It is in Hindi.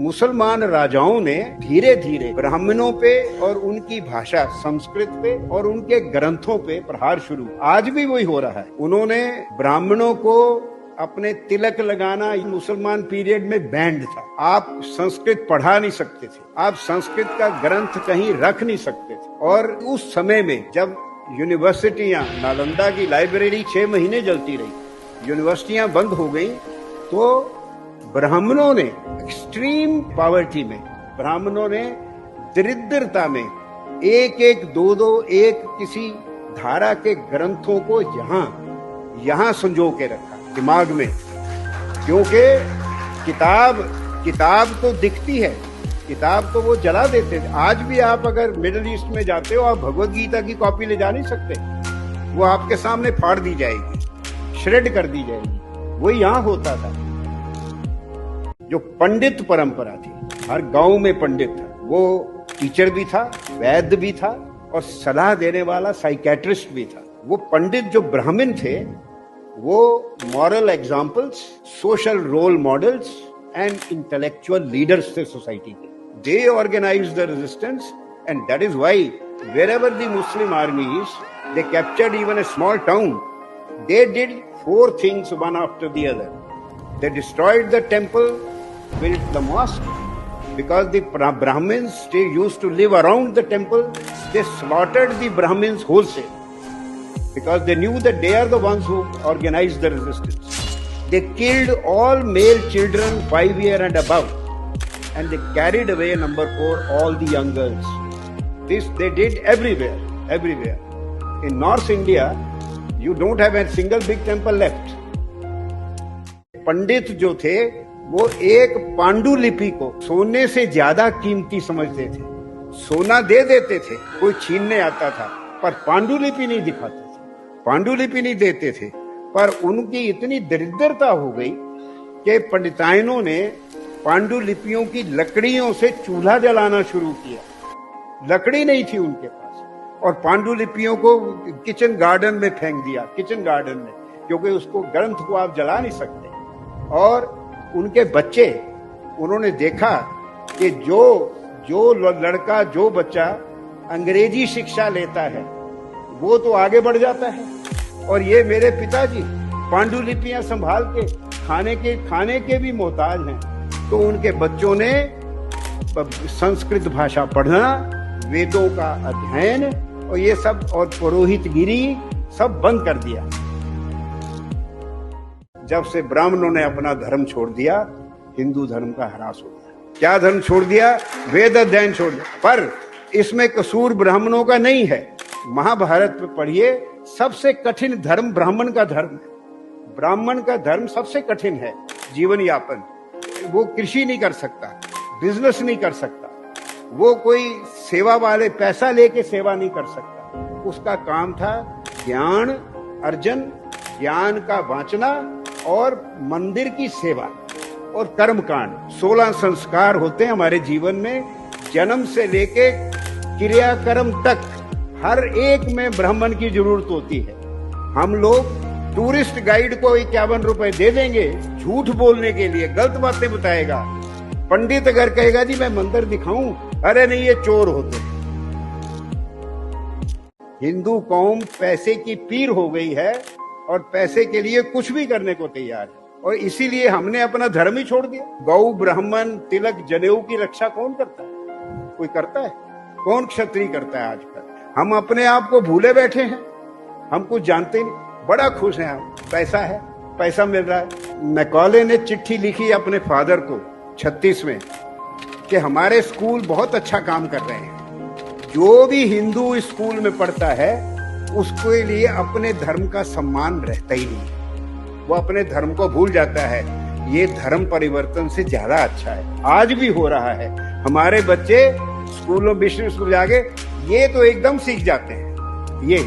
मुसलमान राजाओं ने धीरे धीरे ब्राह्मणों पे और उनकी भाषा संस्कृत पे और उनके ग्रंथों पे प्रहार शुरू। आज भी वही हो रहा है। उन्होंने ब्राह्मणों को अपने तिलक लगाना मुसलमान पीरियड में बैंड था। आप संस्कृत पढ़ा नहीं सकते थे, आप संस्कृत का ग्रंथ कहीं रख नहीं सकते थे। और उस समय में जब यूनिवर्सिटियां, नालंदा की लाइब्रेरी 6 महीने जलती रही, यूनिवर्सिटियां बंद हो गई, तो ब्राह्मणों ने एक्सट्रीम पॉवर्टी में, ब्राह्मणों ने दरिद्रता में एक एक दो एक किसी धारा के ग्रंथों को यहाँ संजो के रखा दिमाग में। क्योंकि किताब तो दिखती है, किताब तो वो जला देते थे। आज भी आप अगर मिडिल ईस्ट में जाते हो, आप भगवत गीता की कॉपी ले जा नहीं सकते, वो आपके सामने फाड़ दी जाएगी, श्रेड कर दी जाएगी। वो यहाँ होता था। जो पंडित परंपरा थी, हर गांव में पंडित था, वो टीचर भी था, वैद्य भी था और सलाह देने वाला साइकेट्रिस्ट भी था। वो पंडित जो ब्राह्मण थे, वो moral examples, social role models and intellectual leaders थे सोसाइटी के। They organise the resistance and that is why wherever the Muslim armies, they captured even a small town, they did 4 things one after the other. They destroyed the temple, built the mosque, because the Brahmins used to live around the temple. They slaughtered the Brahmins wholesale because they knew that they are the ones who organized the resistance. They killed all male children 5 years and above, and they carried away number 4 all the young girls. This they did everywhere. In North India, you don't have a single big temple left. पंडित जो थे, वो एक पांडुलिपि को सोने से ज्यादा कीमती समझते थे। सोना दे देते थे, कोई छीनने आता था, पर पांडुलिपि नहीं दिखाते थे, पांडुलिपि नहीं देते थे। पर उनकी इतनी दरिद्रता हो गई कि पंडिताइनों ने पांडुलिपियों की लकड़ियों से चूल्हा जलाना शुरू किया। लकड़ी नहीं थी उनके पास, और पांडुलिपियों को किचन गार्डन में फेंक दिया, किचन गार्डन में, क्योंकि उसको ग्रंथ को आप जला नहीं सकते। और उनके बच्चे, उन्होंने देखा कि जो लड़का, जो बच्चा अंग्रेजी शिक्षा लेता है, वो तो आगे बढ़ जाता है। और ये मेरे पिताजी पांडुलिपियां संभाल के खाने के भी मोहताज हैं। तो उनके बच्चों ने संस्कृत भाषा पढ़ना, वेदों का अध्ययन और ये सब, और पुरोहितगिरी सब बंद कर दिया। जब से ब्राह्मणों ने अपना धर्म छोड़ दिया, हिंदू धर्म का ह्रास हो गया। क्या धर्म छोड़ दिया? वेद अध्ययन छोड़ दिया। पर इसमें कसूर ब्राह्मणों का नहीं है। महाभारत में पढ़िए, सबसे कठिन धर्म ब्राह्मण का धर्म है। ब्राह्मण का धर्म सबसे कठिन है जीवन यापन। वो कृषि नहीं कर सकता, बिजनेस नहीं कर सकता, वो कोई सेवा वाले पैसा लेके सेवा नहीं कर सकता। उसका काम था ज्ञान अर्जन, ज्ञान का वांचना और मंदिर की सेवा और कर्मकांड। 16 संस्कार होते हैं हमारे जीवन में, जन्म से लेके क्रियाकर्म तक हर एक में ब्राह्मण की जरूरत होती है। हम लोग टूरिस्ट गाइड को 51 रुपए दे देंगे झूठ बोलने के लिए, गलत बातें बताएगा। पंडित अगर कहेगा जी मैं मंदिर दिखाऊं, अरे नहीं ये चोर होते हैं। हिंदू कौम पैसे की पीर हो गई है और पैसे के लिए कुछ भी करने को तैयार है, और इसीलिए हमने अपना धर्म ही छोड़ दिया। गौ, ब्राह्मण, तिलक, जनेऊ की रक्षा कौन करता है? कोई करता है? कौन क्षत्रिय करता है आजकल? हम अपने आप को भूले बैठे हैं, हम कुछ जानते नहीं। बड़ा खुश हैं हम, पैसा है, पैसा मिल रहा है। मैकॉले ने चिट्ठी लिखी अपने फादर को 36 में कि हमारे स्कूल बहुत अच्छा काम कर रहे हैं। जो भी हिंदू स्कूल में पढ़ता है उसके लिए अपने धर्म का सम्मान रहता ही नहीं, वो अपने धर्म को भूल जाता है। ये धर्म परिवर्तन से ज्यादा अच्छा है। आज भी हो रहा है। हमारे बच्चे स्कूलों, मिशन स्कूल जाके ये तो एकदम सीख जाते हैं। ये